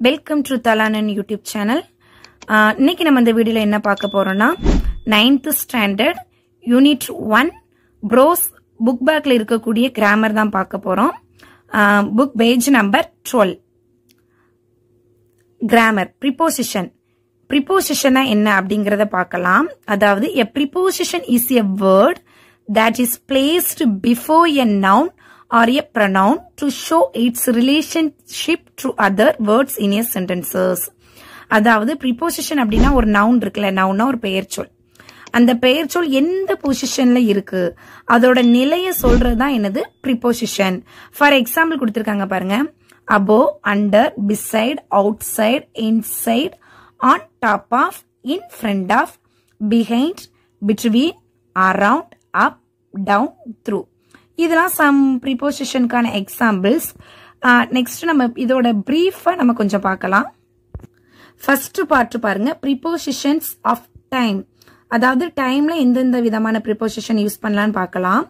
Welcome to தலானன் YouTube channel. இன்னைக்கு நம்ம இந்த வீடியோல என்ன பார்க்க போறோம்னா 9th standard unit 1 pros book பேக்ல இருக்கக்கூடிய கிராமர் தான் பார்க்க போறோம். Book page number 12. Grammar preposition. ப்ரிபோசிஷனா என்ன அப்படிங்கறத பார்க்கலாம். அதாவது a preposition is a word that is placed before a noun or a pronoun to show its relationship to other words in a sentences. அதாவது preposition அப்படின்னா ஒரு நவுன் இருக்குல்ல, நவுன்னா ஒரு பெயர்ச்சொல். அந்த பெயர்ச்சொல் எந்த பொசிஷன்ல இருக்கு அதோட நிலையை சொல்றதுதான் என்னது preposition. ஃபார் எக்ஸாம்பிள் கொடுத்திருக்காங்க பாருங்க. above, under, beside, outside, inside, on top of, in front of, behind, between, around, up, down, through. இதெல்லாம் சம் ப்ரிபோசிஷனுக்கான எக்ஸாம்பிள்ஸ். நெக்ஸ்ட் நம்ம இதோட பிரீஃபா நம்ம கொஞ்சம் பார்க்கலாம். ஃபர்ஸ்ட் பார்ட் பாருங்க, ப்ரிபோசிஷன்ஸ் ஆஃப் டைம். அதாவது டைம்ல எந்தெந்த விதமான ப்ரிபோசிஷன் யூஸ் பண்ணலாம்னு பார்க்கலாம்.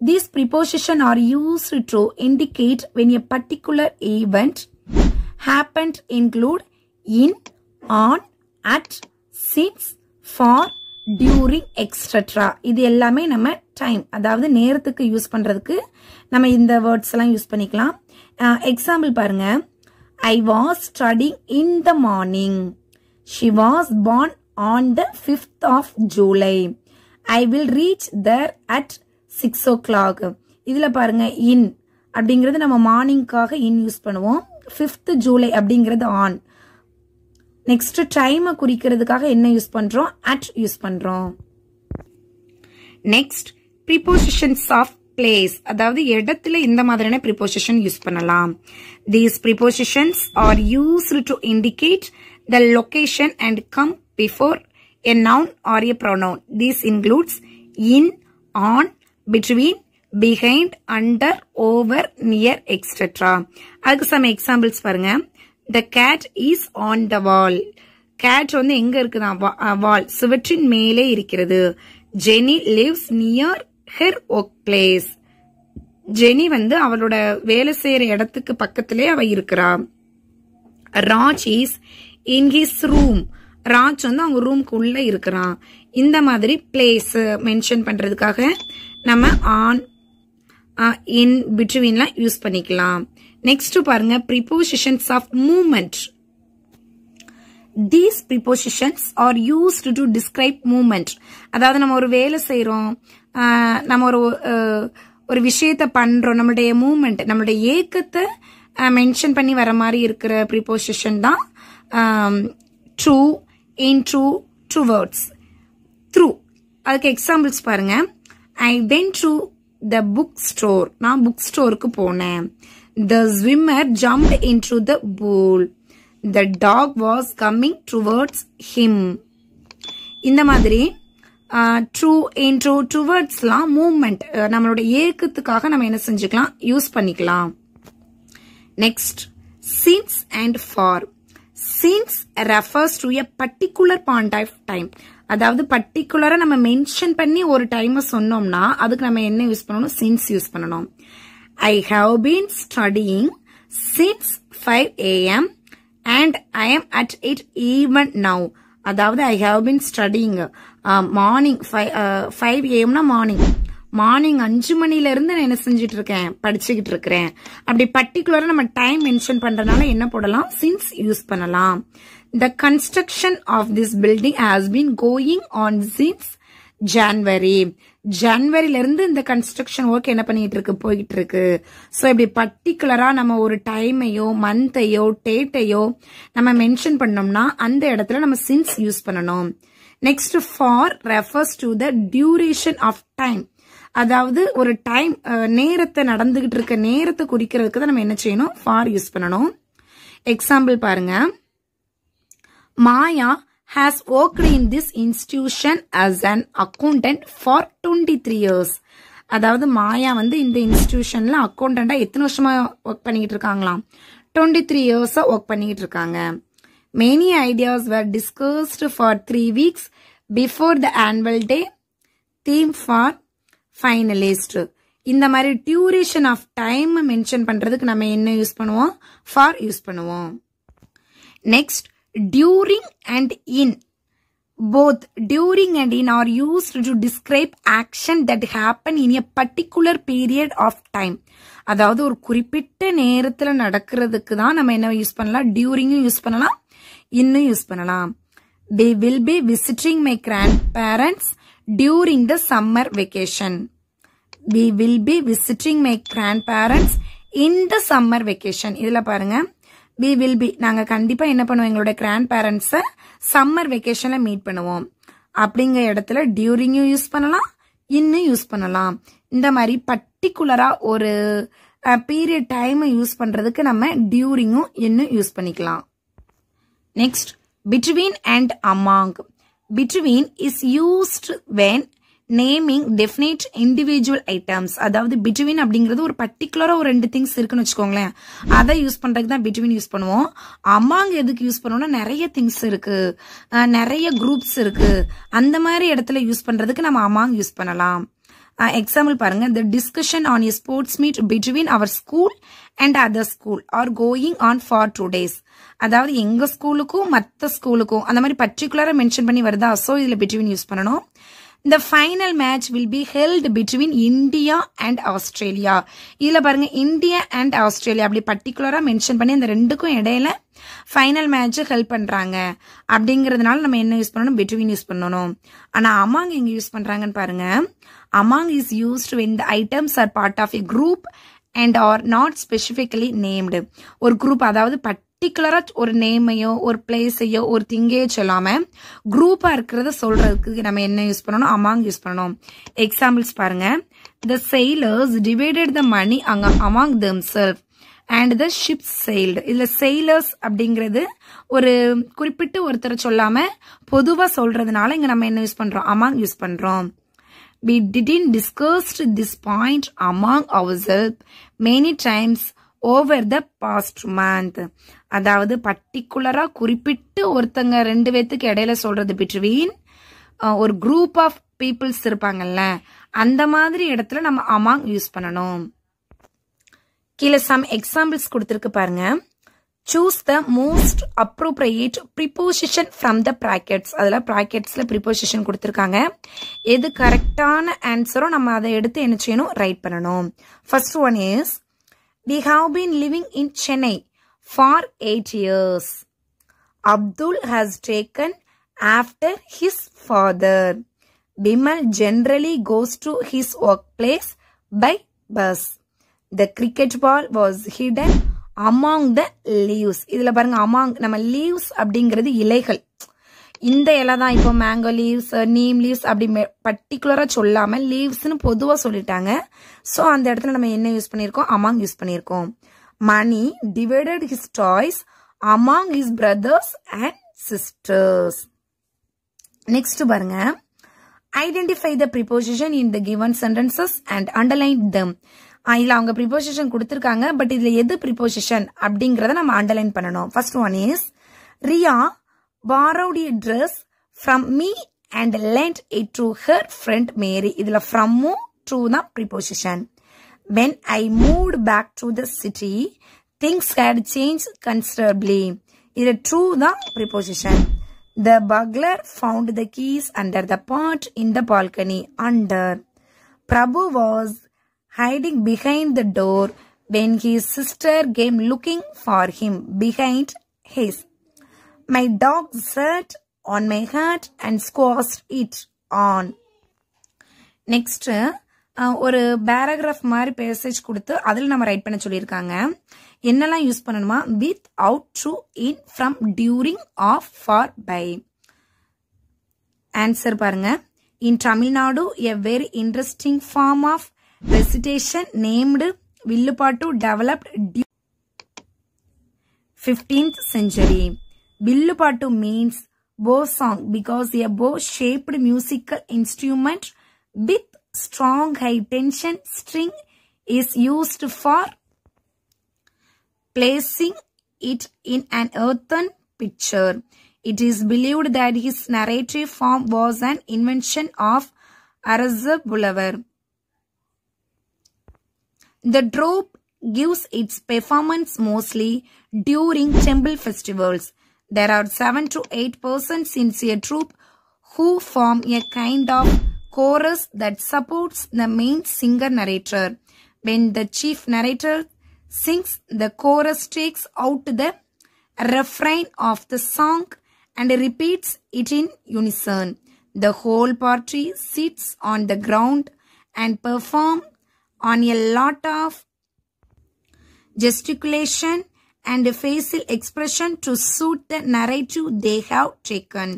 These prepositions are used to indicate when a particular event happened include in, on, at, since, for, during, etc. இது எல்லாமே நம்ம டைம், அதாவது நேரத்துக்கு யூஸ் பண்றதுக்கு நம்ம இந்த வேர்ட்ஸ் எல்லாம் யூஸ் பண்ணிக்கலாம். எக்ஸாம்பிள் பாருங்க. I was studying in the morning. She was born on the 5th of July. I will reach there at 6 o'clock. இதுல பாருங்க, in அப்படிங்கிறது நம்ம மார்னிங்காக இன் யூஸ் பண்ணுவோம். 5th ஜூலை அப்படிங்கிறது ஆன். நெக்ஸ்ட் டைம் குறிக்கிறதுக்காக என்ன யூஸ் பண்றோம்? at யூஸ் பண்றோம். Next prepositions of place. அதாவது இடத்துல இந்த மாதிரியான preposition யூஸ் பண்ணலாம். These prepositions are used to indicate the location and come before a noun or a pronoun. This includes in, on, between, behind, under, over, near, etc. அதுக்கு some examples பாருங்க. The cat is on the wall. cat வந்து எங்க இருக்குதா? வால், சுவற்றின் மேலே இருக்கிறது. Jenny lives near her workplace. Jenny வந்து அவளோட வேலை செய்யற இடத்துக்கு பக்கத்திலே அவ இருக்கிறா. Raj is in his room. Raj வந்து அவங்க ரூம்க்கு உள்ள இருக்கிறான். இந்த மாதிரி பிளேஸ் மென்ஷன் பண்றதுக்காக நம்ம ஆன், இன், பிட்வீன்லாம் யூஸ் பண்ணிக்கலாம். நெக்ஸ்ட் பாருங்க, prepositions of movement. These prepositions are used to describe movement. அதாவது நம்ம ஒரு வேலை செய்யறோம், நம்ம ஒரு விஷயத்தை பண்றோம், நம்மளுடைய மூவ்மெண்ட், நம்மளுடைய ஏக்கத்தை மென்ஷன் பண்ணி வர மாதிரி இருக்கிற preposition தான் to, into, towards, through. அதுக்கு எக்ஸாம்பிள்ஸ் பாருங்க. I went to the bookstore. நான் புக் ஸ்டோருக்கு போனேன். The swimmer jumped into the pool. The dog was coming towards him. இந்த மாதிரி to, into, towardsலாம் மூவ்மெண்ட், நம்மளோட ஏக்கத்துக்காக நம்ம என்ன செஞ்சுக்கலாம்? யூஸ் பண்ணிக்கலாம். Next since and for. Since refers to a particular point of time. அதாவது பர்டிகுலரா நம்ம மென்ஷன் பண்ணி ஒரு டைம் சொன்னோம்னா அதுக்கு நம்ம என்ன யூஸ் பண்ணணும்? since யூஸ் பண்ணணும். I have been studying since 5 a.m. and I am at it even now. அதாவது I have been studying morning 5 a.m. Morning 5 மணில இருந்து நான் என்ன செஞ்சிட்டு இருக்கேன்? படிச்சுக்கிட்டு இருக்கிறேன். அப்படி பர்டிகுலரா நம்ம டைம் மென்ஷன் பண்றதுனால என்ன போடலாம்? since யூஸ் பண்ணலாம். The construction of this building has been going on since January. ஜனவரில இருந்து இந்த கன்ஸ்ட்ரக்ஷன் ஒர்க் என்ன பண்ணிட்டு இருக்கு? போயிட்டு இருக்கு. சோ இப்படி பர்டிகுலரா நம்ம ஒரு டைமையோ மந்தையோ டேட்டையோ நம்ம மென்ஷன் பண்ணோம்னா அந்த இடத்துல நம்ம since யூஸ் பண்ணணும். Next for refers to the duration of time. அதாவது ஒரு டைம், நேரத்தை, நடந்துகிட்டு இருக்க நேரத்தை குறிக்கிறதுக்கு தான் நம்ம என்ன செய்யணும்? for யூஸ் பண்ணணும். எக்ஸாம்பிள் பாருங்க. Maya has worked in this institution as an accountant for 23 years. அதாவது மாயா வந்து இந்த இன்ஸ்டிடியூஷன்ல அக்கௌண்டண்டா எத்தனை வருஷமா ஒர்க் பண்ணிட்டு இருக்காங்களாம்? 23 years ஒர்க் பண்ணிட்டு இருக்காங்க. Many ideas were discussed for 3 weeks before the annual day. Theme for finalist. இந்த மாதிரி டியூரேஷன் ஆஃப் டைம் மென்ஷன் பண்றதுக்கு நம்ம என்ன யூஸ் பண்ணுவோம்? for யூஸ் பண்ணுவோம். Next, during and in. Both during and in are used to describe action that happen in a particular period of time. அதாவது ஒரு குறிப்பிட்ட நேரத்துல நடக்கிறதுக்கு தான் நம்ம என்ன யூஸ் பண்ணலாம், டியூரிங்கும் யூஸ் பண்ணலாம், இன்னும் யூஸ் பண்ணலாம். They will be visiting my grandparents during the summer vacation. We will be visiting my grandparents in the summer vacation. இதுல பாருங்க, we will be, நாங்க கண்டிப்பா என்ன பண்ணுவோம், எங்களோட grandparents சம்மர் வெக்கேஷன்ல மீட் பண்ணுவோம். அப்படிங்கிற இடத்துல டியூரிங்கும் யூஸ் பண்ணலாம், இன்னும் யூஸ் பண்ணலாம். இந்த மாதிரி பர்டிகுலரா ஒரு பீரியட் டைம் யூஸ் பண்றதுக்கு நம்ம டியூரிங்கும் இன்னும் யூஸ் பண்ணிக்கலாம். Next, between and among. Between is used when naming definite individual items. அதாவது between அப்படிங்கிறது ஒரு பர்டிகுலரா ஒரு ரெண்டு திங்ஸ் இருக்குன்னு வச்சுக்கோங்களேன், அதை யூஸ் பண்றதுக்கு தான் between யூஸ் பண்ணுவோம். among எதுக்கு யூஸ் பண்ணுவோம்னா, நிறைய திங்ஸ் இருக்கு, நிறைய குரூப்ஸ் இருக்கு, அந்த மாதிரி இடத்துல யூஸ் பண்றதுக்கு நம்ம among யூஸ் பண்ணலாம். எக்ஸாம்பிள் பாருங்க, the discussion on a sports meet between our school and other school are going on for 2 days. அதாவது எங்க ஸ்கூலுக்கும் மற்ற ஸ்கூலுக்கும் அந்த மாதிரி பர்டிகுலரா மென்ஷன் பண்ணி வருதா, சோ இதுல between யூஸ் பண்ணணும். The final match will be held between India and Australia. இதுல பாருங்க, இந்தியா அண்ட் ஆஸ்திரேலியா அப்படி பர்டிகுலரா மென்ஷன் பண்ணி அந்த ரெண்டுக்கும் இடையில ஃபைனல் மேட்ச் ஹெல்ப் பண்றாங்க. அப்படிங்கறதுனால நம்ம என்ன யூஸ் பண்ணணும், between யூஸ் பண்ணணும். ஆனா among எங்க யூஸ் பண்றாங்கன்னு பாருங்க, among is used when the items are part of a group and are not specifically named. ஒரு குரூப், அதாவது பர்டிகுலரா ஒரு நேமையோ ஒரு பிளேஸையோ ஒரு திங்கையோ சொல்லாம குரூப்பா இருக்கிறத சொல்றதுக்கு நம்ம என்ன யூஸ் பண்ணணும், among யூஸ் பண்ணணும். எக்ஸாம்பிள்ஸ் பாருங்க, the sailors divided the money among themselves and the ship sailed. இதுல sailors அப்படிங்கிறது ஒரு குறிப்பிட்ட ஒருத்தரை சொல்லாம பொதுவா சொல்றதுனால இங்க நம்ம என்ன யூஸ் பண்றோம், among யூஸ் பண்றோம். We didn't discuss this point among ourselves many times over the past month. அதாவது பர்டிகுலரா குறிப்பிட்டு ஒருத்தங்க ரெண்டு பேத்துக்கு இடையில சொல்றது between, ஒரு குரூப் ஆஃப் பீப்புள்ஸ் இருப்பாங்கல்ல, அந்த மாதிரி இடத்துல நம்ம among யூஸ் பண்ணணும். கீழே சம் எக்ஸாம்பிள்ஸ் கொடுத்திருக்கு பாருங்க. Choose the most appropriate preposition from the brackets. அதுல bracketsல preposition கொடுத்திருக்காங்க. எது கரெக்டான ஆன்சரோ நம்ம அதை எடுத்து என்ன செய்யணும், ரைட் பண்ணணும். First one is, we have been living in Chennai for 8 years. Abdul has taken after his father. Bimal generally goes to his workplace by bus. The cricket ball was hidden among the leaves. இதுல பாருங்க, among நம்ம leaves அப்படிங்கிறது இலைகள். இந்த இலை தான் இப்போ mango leaves, neem leaves அப்படி பர்டிகுலரா சொல்லாம லீவ்ஸ்னு பொதுவா சொல்லிட்டாங்க. சோ அந்த இடத்துல நம்ம என்ன யூஸ் பண்ணிருக்கோம், among யூஸ் பண்ணிருக்கோம். Mani divided his toys among his brothers and sisters. Next பாருங்க, identify the preposition in the given sentences and underline them. இதுல அவங்க ப்ரிபோசிஷன் கொடுத்திருக்காங்க, பட் இதுல எது ப்ரிபோசிஷன் அப்படிங்கறத நம்ம அண்டர்லைன் பண்ணணும். First one is, Riya borrowed a dress from me and lent it to her friend Mary. இதுல fromமும் to தான் preposition. When I moved back to the city, things had changed considerably. இதுல to தான் preposition. The burglar found the keys under the pot in the balcony. Under. Prabhu was hiding behind the door when his sister came looking for him behind his. My dog sat on my hat and squashed it on. Next, ஒரு paragraph மாதிரி passage கொடுத்து அதில் நம்ம right பண்ண சொல்லியிருக்காங்க. என்னெல்லாம் use பண்ணணுமா, with, out, to, in, from, during, of, for, by. Answer பாருங்க, in Tamil Nadu a very interesting form of recitation named Villupattu developed 15th century. Villupattu means bow song because a bow-shaped musical instrument with strong high-tension string is used for placing it in an earthen pitcher. It is believed that his narrative form was an invention of Arasa Bulavar. The troupe gives its performance mostly during temple festivals. There are 7 to 8 persons in a troupe who form a kind of chorus that supports the main singer narrator. When the chief narrator sings, the chorus takes out the refrain of the song and repeats it in unison. The whole party sits on the ground and perform on a lot of gesticulation and facial expression to suit the narrative they have taken.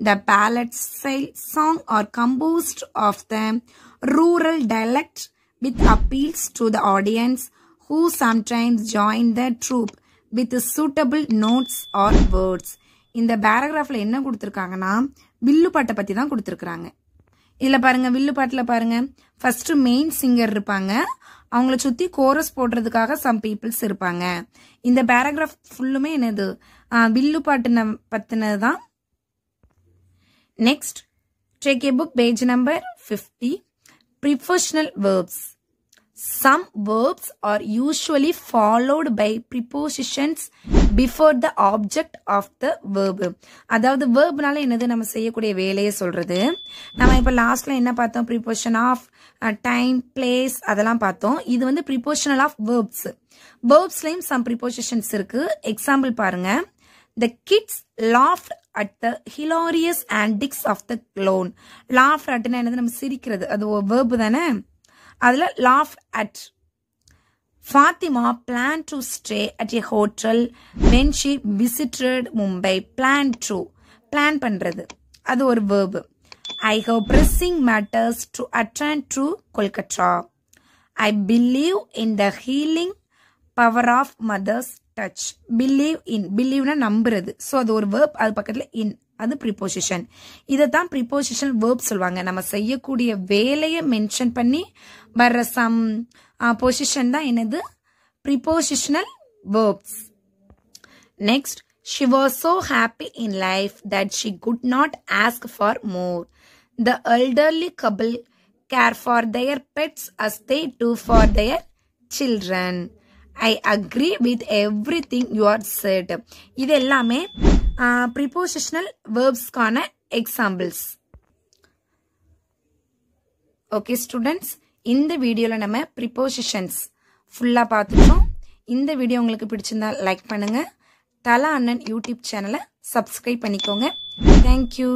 The ballad style song are composed of the rural dialect with appeals to the audience who sometimes join the troupe with suitable notes or words. இந்த பேராகிராஃப்ல என்ன கொடுத்துருக்காங்கன்னா வில்லு பாட்டை பத்தி தான் கொடுத்துருக்காங்க. இதுல பாருங்க வில்லு பாட்டுல பாருங்க ஃபர்ஸ்ட் மெயின் சிங்கர் இருப்பாங்க, அவங்கள சுத்தி கோரஸ் போடுறதுக்காக சம் பீப்புள்ஸ் இருப்பாங்க. இந்த பேராகிராஃப் ஃபுல்லுமே என்னது வில்லு பாட்டு பத்தினதுதான். Next, take a book page number 50. Prepositional verbs. Some verbs are usually followed by prepositions before the object of the verb. அதாவது verbனால என்னது நம்ம செய்யக்கூடிய வேலையை சொல்றது. நம்ம இப்ப லாஸ்ட்ல என்ன பார்த்தோம்? preposition of, time, place அதெல்லாம் பார்த்தோம். இது வந்து prepositional of verbs. verbsலயும் some prepositions இருக்கு. எக்ஸாம்பிள் பாருங்க. The kids laughed at the hilarious antics of the clown. laugh at என்னது நம்ம சிரிக்கிறது, அது ஒரு verb தானே. அதுல laugh at. Fatima planned to stay at a hotel when she visited Mumbai. plan பண்றது அது ஒரு verb. I have pressing matters to attend to Kolkata. I believe in the healing power of mother's touch. believe in, believeனா நம்புறது. So அது ஒரு verb, அது பக்கத்துல in, அது preposition. இதைத்தான் ப்ரிப்போசிஷன் verb சொல்லுவாங்க. நம்ம செய்யக்கூடிய வேலையை மென்ஷன் பண்ணி வர்ற சம் பொசிஷன் தான் என்னது prepositional verbs. Next, she was so happy in life that she could not ask for more. The elderly couple care for their pets as they do for their children. I agree with everything you are said. இது எல்லாமே prepositional verbsக்கான examples. Okay students, இந்த வீடியோல நம்ம prepositions ஃபுல்லா பார்த்துட்டோம். இந்த video உங்களுக்கு பிடிச்சிருந்தா லைக் பண்ணுங்க. தல அண்ணன் யூடியூப் சேனலை சப்ஸ்கிரைப் பண்ணிக்கோங்க. Thank you.